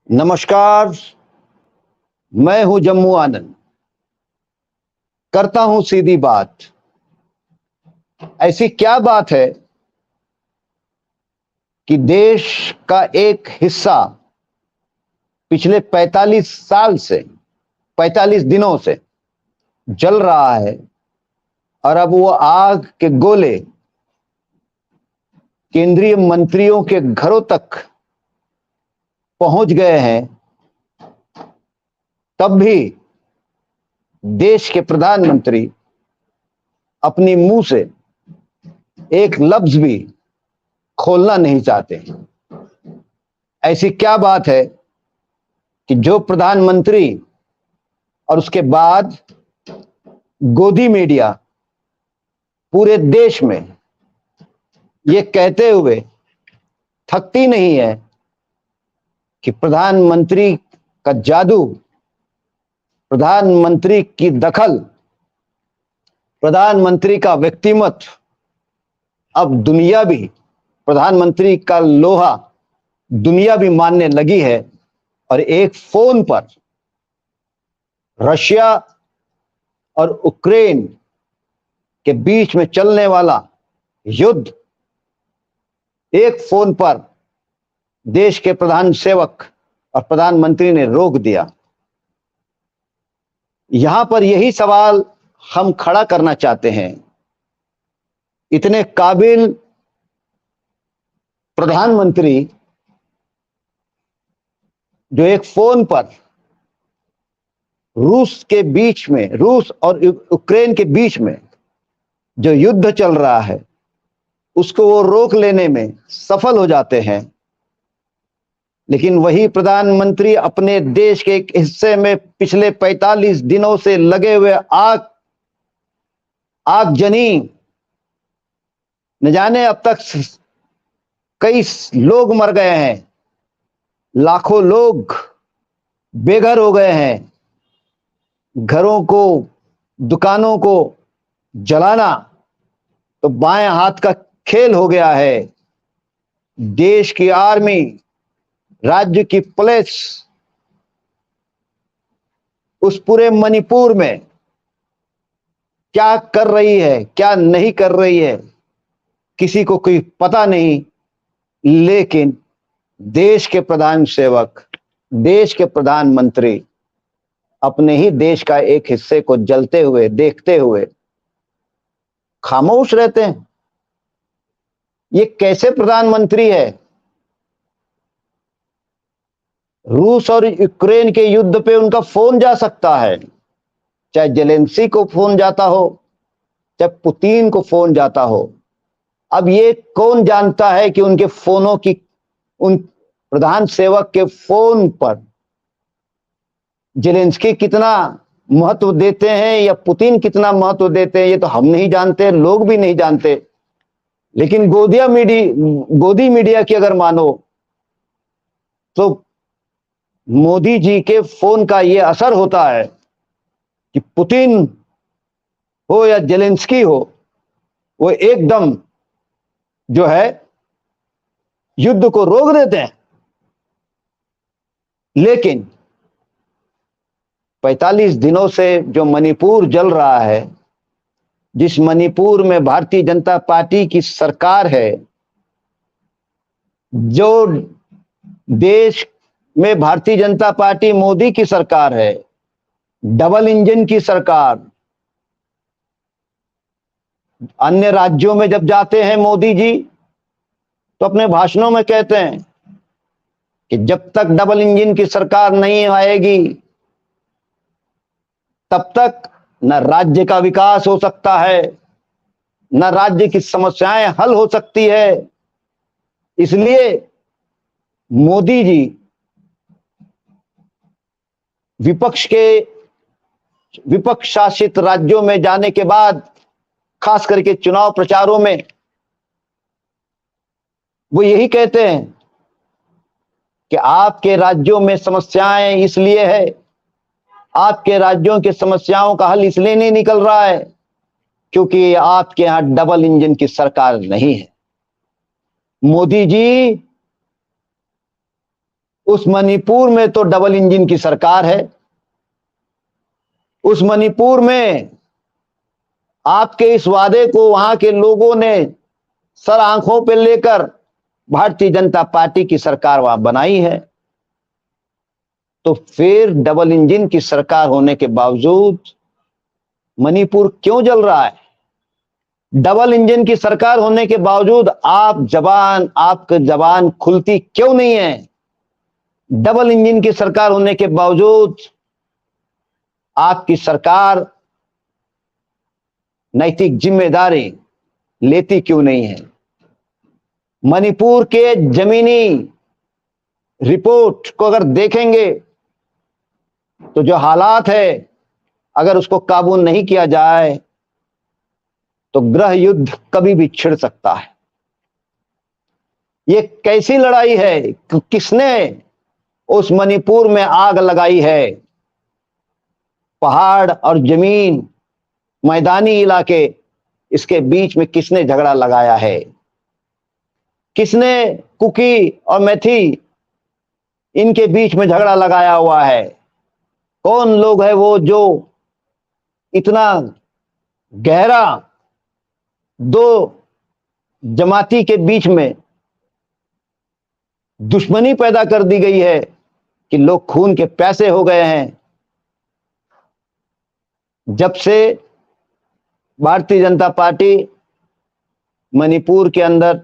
नमस्कार। मैं हूं जम्मू आनंद। करता हूं सीधी बात। ऐसी क्या बात है कि देश का एक हिस्सा पिछले 45 साल से 45 दिनों से जल रहा है और अब वो आग के गोले केंद्रीय मंत्रियों के घरों तक पहुंच गए हैं, तब भी देश के प्रधानमंत्री अपनी मुंह से एक लफ्ज भी खोलना नहीं चाहते। ऐसी क्या बात है कि जो प्रधानमंत्री और उसके बाद गोदी मीडिया पूरे देश में ये कहते हुए थकती नहीं है कि प्रधानमंत्री का जादू, प्रधानमंत्री की दखल, प्रधानमंत्री का व्यक्तिमत्व अब दुनिया भी, प्रधानमंत्री का लोहा दुनिया भी मानने लगी है। और एक फोन पर रशिया और यूक्रेन के बीच में चलने वाला युद्ध एक फोन पर देश के प्रधान सेवक और प्रधानमंत्री ने रोक दिया। यहां पर यही सवाल हम खड़ा करना चाहते हैं। इतने काबिल प्रधानमंत्री जो एक फोन पर रूस और यूक्रेन के बीच में जो युद्ध चल रहा है उसको वो रोक लेने में सफल हो जाते हैं, लेकिन वही प्रधानमंत्री अपने देश के एक हिस्से में पिछले 45 दिनों से लगे हुए आगजनी, न जाने अब तक कई लोग मर गए हैं, लाखों लोग बेघर हो गए हैं, घरों को, दुकानों को जलाना तो बाएं हाथ का खेल हो गया है। देश की आर्मी, राज्य की पुलिस उस पूरे मणिपुर में क्या कर रही है, क्या नहीं कर रही है, किसी को कोई पता नहीं। लेकिन देश के प्रधान सेवक, देश के प्रधानमंत्री अपने ही देश का एक हिस्से को जलते हुए देखते हुए खामोश रहते हैं। ये कैसे प्रधानमंत्री है? रूस और यूक्रेन के युद्ध पे उनका फोन जा सकता है, चाहे जेलेंस्की को फोन जाता हो, चाहे पुतिन को फोन जाता हो। अब ये कौन जानता है कि उनके फोनों की, उन प्रधान सेवक के फोन पर जेलेंस्की कितना महत्व देते हैं या पुतिन कितना महत्व देते हैं, ये तो हम नहीं जानते, लोग भी नहीं जानते। लेकिन गोदी मीडिया की अगर मानो तो मोदी जी के फोन का ये असर होता है कि पुतिन हो या जेलेंस्की हो, वो एकदम जो है युद्ध को रोक देते हैं। लेकिन 45 दिनों से जो मणिपुर जल रहा है, जिस मणिपुर में भारतीय जनता पार्टी की सरकार है, जो देश में भारतीय जनता पार्टी मोदी की सरकार है, डबल इंजन की सरकार। अन्य राज्यों में जब जाते हैं मोदी जी तो अपने भाषणों में कहते हैं कि जब तक डबल इंजन की सरकार नहीं आएगी तब तक न राज्य का विकास हो सकता है, न राज्य की समस्याएं हल हो सकती है। इसलिए मोदी जी विपक्ष शासित राज्यों में जाने के बाद, खास करके चुनाव प्रचारों में, वो यही कहते हैं कि आपके राज्यों में समस्याएं इसलिए है, आपके राज्यों की समस्याओं का हल इसलिए नहीं निकल रहा है क्योंकि आपके यहां डबल इंजन की सरकार नहीं है। मोदी जी उस मणिपुर में तो डबल इंजन की सरकार है। उस मणिपुर में आपके इस वादे को वहां के लोगों ने सर आंखों पे लेकर भारतीय जनता पार्टी की सरकार वहां बनाई है। तो फिर डबल इंजन की सरकार होने के बावजूद मणिपुर क्यों जल रहा है? डबल इंजन की सरकार होने के बावजूद आपकी जबान खुलती क्यों नहीं है? डबल इंजन की सरकार होने के बावजूद आपकी सरकार नैतिक जिम्मेदारी लेती क्यों नहीं है? मणिपुर के जमीनी रिपोर्ट को अगर देखेंगे तो जो हालात है, अगर उसको काबू नहीं किया जाए तो गृह युद्ध कभी भी छिड़ सकता है। ये कैसी लड़ाई है? किसने उस मणिपुर में आग लगाई है? पहाड़ और जमीन, मैदानी इलाके, इसके बीच में किसने झगड़ा लगाया है? किसने कुकी और मैथी इनके बीच में झगड़ा लगाया हुआ है? कौन लोग है वो जो इतना गहरा दो जमाती के बीच में दुश्मनी पैदा कर दी गई है कि लोग खून के प्यासे हो गए हैं? जब से भारतीय जनता पार्टी मणिपुर के अंदर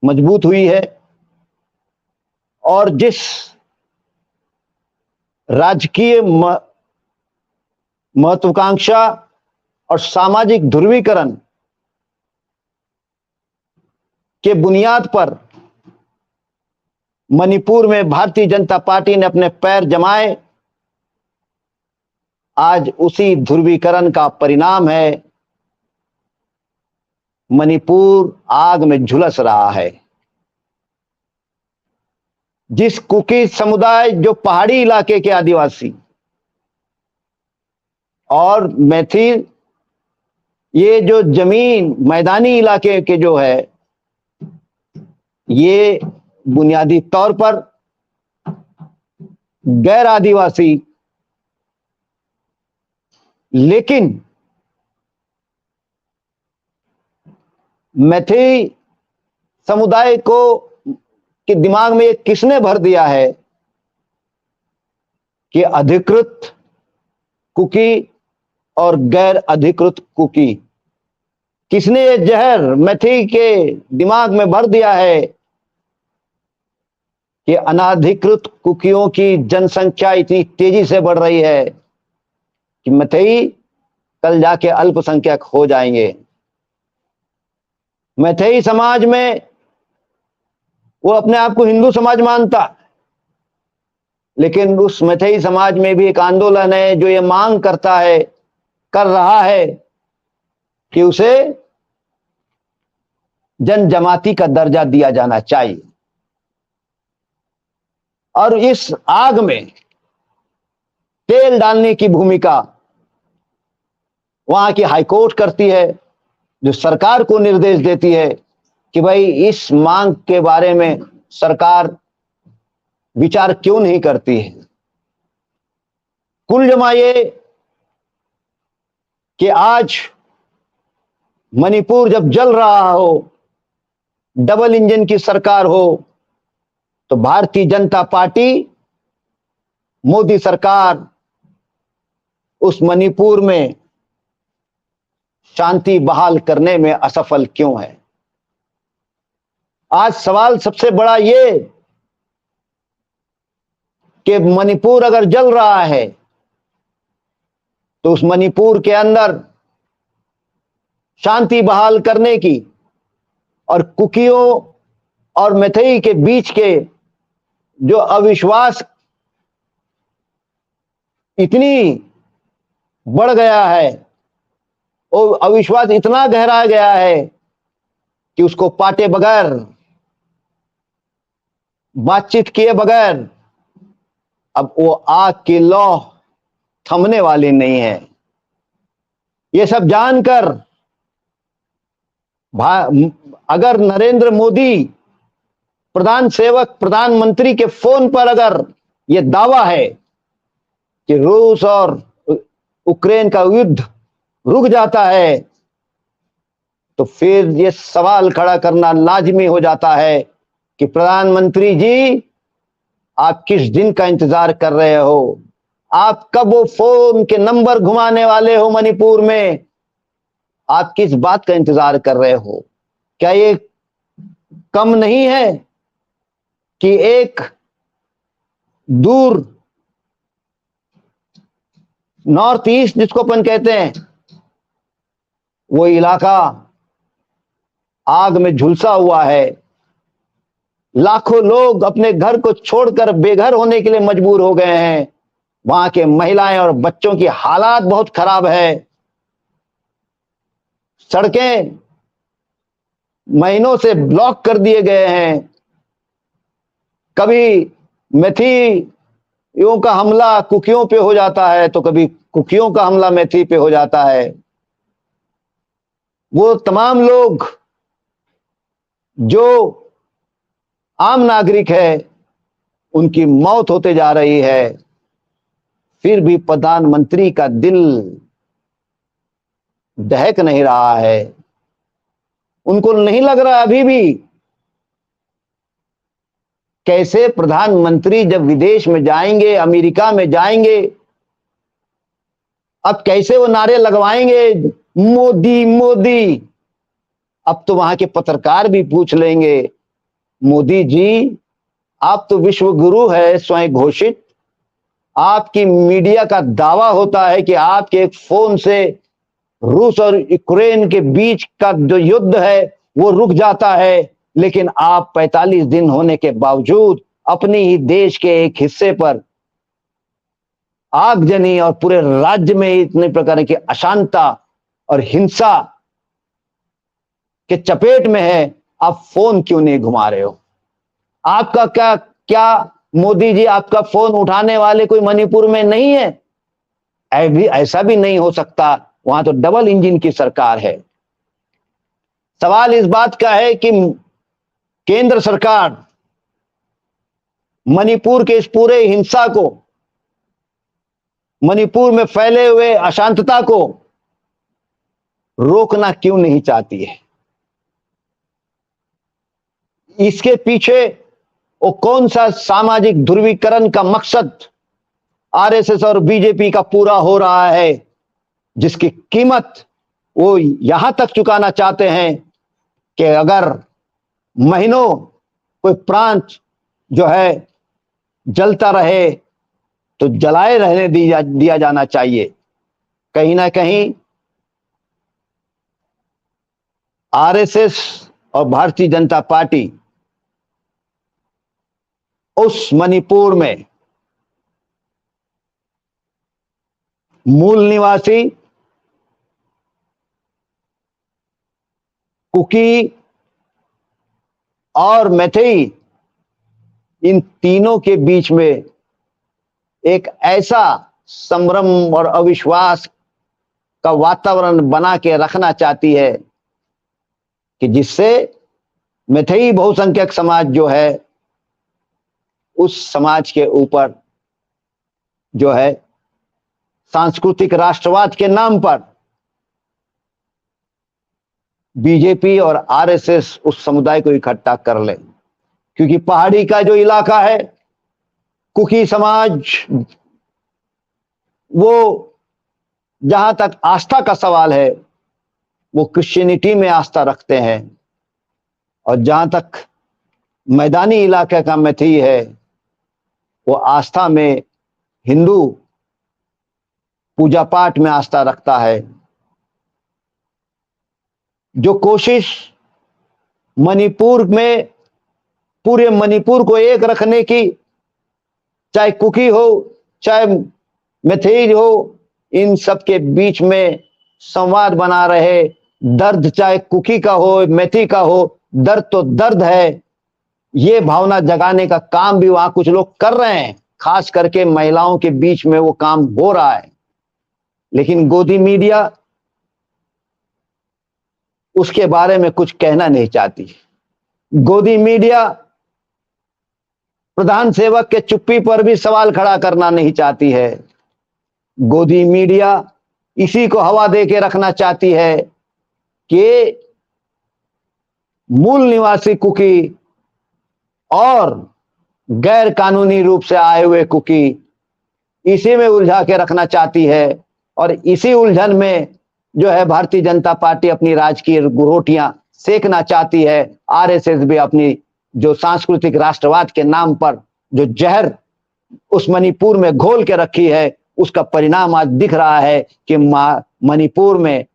मजबूत हुई है और जिस राजकीय महत्वाकांक्षा और सामाजिक ध्रुवीकरण के बुनियाद पर मणिपुर में भारतीय जनता पार्टी ने अपने पैर जमाए, आज उसी ध्रुवीकरण का परिणाम है मणिपुर आग में झुलस रहा है। जिस कुकी समुदाय, जो पहाड़ी इलाके के आदिवासी और मैथिल, ये जो जमीन मैदानी इलाके के जो है, ये बुनियादी तौर पर गैर आदिवासी, लेकिन मैथिल समुदाय को के दिमाग में ये किसने भर दिया है कि अधिकृत कुकी और गैर अधिकृत कुकी? किसने ये जहर मैथिल के दिमाग में भर दिया है कि अनाधिकृत कुकियों की जनसंख्या इतनी तेजी से बढ़ रही है कि मैथिल कल जाके अल्पसंख्यक हो जाएंगे? मैथिल समाज में वो अपने आप को हिंदू समाज मानता, लेकिन उस मैथिल समाज में भी एक आंदोलन है जो ये मांग कर रहा है कि उसे जनजाति का दर्जा दिया जाना चाहिए। और इस आग में तेल डालने की भूमिका वहां की हाईकोर्ट करती है, जो सरकार को निर्देश देती है कि भाई इस मांग के बारे में सरकार विचार क्यों नहीं करती है। कुल जमाए कि आज मणिपुर जब जल रहा हो, डबल इंजन की सरकार हो, तो भारतीय जनता पार्टी, मोदी सरकार उस मणिपुर में शांति बहाल करने में असफल क्यों है? आज सवाल सबसे बड़ा ये कि मणिपुर अगर जल रहा है तो उस मणिपुर के अंदर शांति बहाल करने की और कुकियों और मैथिल के बीच के जो अविश्वास इतनी बढ़ गया है, वो अविश्वास इतना गहरा गया है कि उसको पाटे बगैर, बातचीत किए बगैर अब वो आग की लौ थमने वाली नहीं है। ये सब जानकर अगर नरेंद्र मोदी प्रधान सेवक प्रधानमंत्री के फोन पर अगर यह दावा है कि रूस और यूक्रेन का युद्ध रुक जाता है, तो फिर यह सवाल खड़ा करना लाजमी हो जाता है कि प्रधानमंत्री जी, आप किस दिन का इंतजार कर रहे हो? आप कब वो फोन के नंबर घुमाने वाले हो मणिपुर में? आप किस बात का इंतजार कर रहे हो? क्या ये कम नहीं है कि एक दूर नॉर्थ ईस्ट जिसको अपन कहते हैं, वो इलाका आग में झुलसा हुआ है। लाखों लोग अपने घर को छोड़कर बेघर होने के लिए मजबूर हो गए हैं। वहां के महिलाएं और बच्चों की हालात बहुत खराब है। सड़कें महीनों से ब्लॉक कर दिए गए हैं। कभी मेथियों का हमला कुकियों पे हो जाता है, तो कभी कुकियों का हमला मेथी पे हो जाता है। वो तमाम लोग जो आम नागरिक है, उनकी मौत होते जा रही है। फिर भी प्रधानमंत्री का दिल दहक नहीं रहा है। उनको नहीं लग रहा अभी भी कैसे प्रधानमंत्री जब विदेश में जाएंगे, अमेरिका में जाएंगे, अब कैसे वो नारे लगवाएंगे, मोदी मोदी। अब तो वहां के पत्रकार भी पूछ लेंगे, मोदी जी, आप तो विश्व गुरु है स्वयं घोषित। आपकी मीडिया का दावा होता है कि आपके एक फोन से रूस और यूक्रेन के बीच का जो युद्ध है वो रुक जाता है, लेकिन आप 45 दिन होने के बावजूद अपनी ही देश के एक हिस्से पर आगजनी और पूरे राज्य में इतने प्रकार की अशांतता और हिंसा के चपेट में है। आप फोन क्यों नहीं घुमा रहे हो? आपका क्या क्या मोदी जी, आपका फोन उठाने वाले कोई मणिपुर में नहीं है? ऐसा भी नहीं हो सकता, वहां तो डबल इंजन की सरकार है। सवाल इस बात का है कि केंद्र सरकार मणिपुर के इस पूरे हिंसा को, मणिपुर में फैले हुए अशांतता को रोकना क्यों नहीं चाहती है? इसके पीछे वो कौन सा सामाजिक ध्रुवीकरण का मकसद आरएसएस और बीजेपी का पूरा हो रहा है, जिसकी कीमत वो यहां तक चुकाना चाहते हैं कि अगर महीनों कोई प्रांत जो है जलता रहे तो जलाए रहने दिया जाना चाहिए। कहीं ना कहीं आरएसएस और भारतीय जनता पार्टी उस मणिपुर में मूल निवासी कुकी और मैथई, इन तीनों के बीच में एक ऐसा संभ्रम और अविश्वास का वातावरण बना के रखना चाहती है कि जिससे मैथई बहुसंख्यक समाज जो है, उस समाज के ऊपर जो है सांस्कृतिक राष्ट्रवाद के नाम पर बीजेपी और आरएसएस उस समुदाय को इकट्ठा कर ले। क्योंकि पहाड़ी का जो इलाका है, कुकी समाज, वो जहां तक आस्था का सवाल है, वो क्रिश्चियनिटी में आस्था रखते हैं, और जहां तक मैदानी इलाके का मैथई है, वो आस्था में हिंदू पूजा पाठ में आस्था रखता है। जो कोशिश मणिपुर में पूरे मणिपुर को एक रखने की, चाहे कुकी हो चाहे मैथई हो, इन सब के बीच में संवाद बना रहे। दर्द चाहे कुकी का हो मैथई का हो, दर्द तो दर्द है, ये भावना जगाने का काम भी वहां कुछ लोग कर रहे हैं। खास करके महिलाओं के बीच में वो काम हो रहा है, लेकिन गोदी मीडिया उसके बारे में कुछ कहना नहीं चाहती। गोदी मीडिया प्रधान सेवक के चुप्पी पर भी सवाल खड़ा करना नहीं चाहती है। गोदी मीडिया इसी को हवा दे के रखना चाहती है कि मूल निवासी कुकी और गैर कानूनी रूप से आए हुए कुकी इसी में उलझा के रखना चाहती है। और इसी उलझन में जो है भारतीय जनता पार्टी अपनी राजकीय रोटियां सेकना चाहती है। आरएसएस भी अपनी जो सांस्कृतिक राष्ट्रवाद के नाम पर जो जहर उस मणिपुर में घोल के रखी है, उसका परिणाम आज दिख रहा है कि मणिपुर में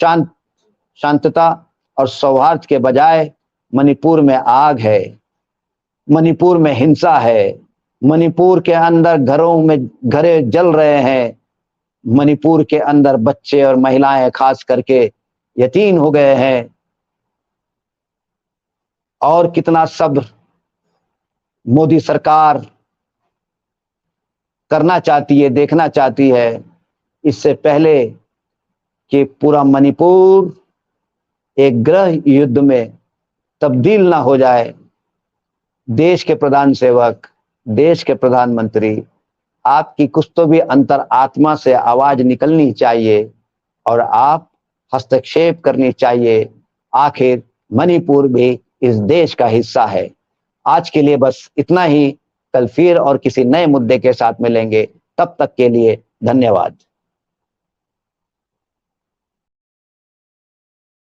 शांतता और सौहार्द के बजाय मणिपुर में आग है, मणिपुर में हिंसा है, मणिपुर के अंदर घरे जल रहे हैं, मणिपुर के अंदर बच्चे और महिलाएं खास करके यतीम हो गए हैं। और कितना सब्र मोदी सरकार करना चाहती है, देखना चाहती है, इससे पहले कि पूरा मणिपुर एक गृह युद्ध में तब्दील ना हो जाए। देश के प्रधान सेवक, देश के प्रधानमंत्री, आपकी कुछ तो भी अंतर आत्मा से आवाज निकलनी चाहिए और आप हस्तक्षेप करनी चाहिए। आखिर मणिपुर भी इस देश का हिस्सा है। आज के लिए बस इतना ही। कल फिर और किसी नए मुद्दे के साथ मिलेंगे। तब तक के लिए धन्यवाद।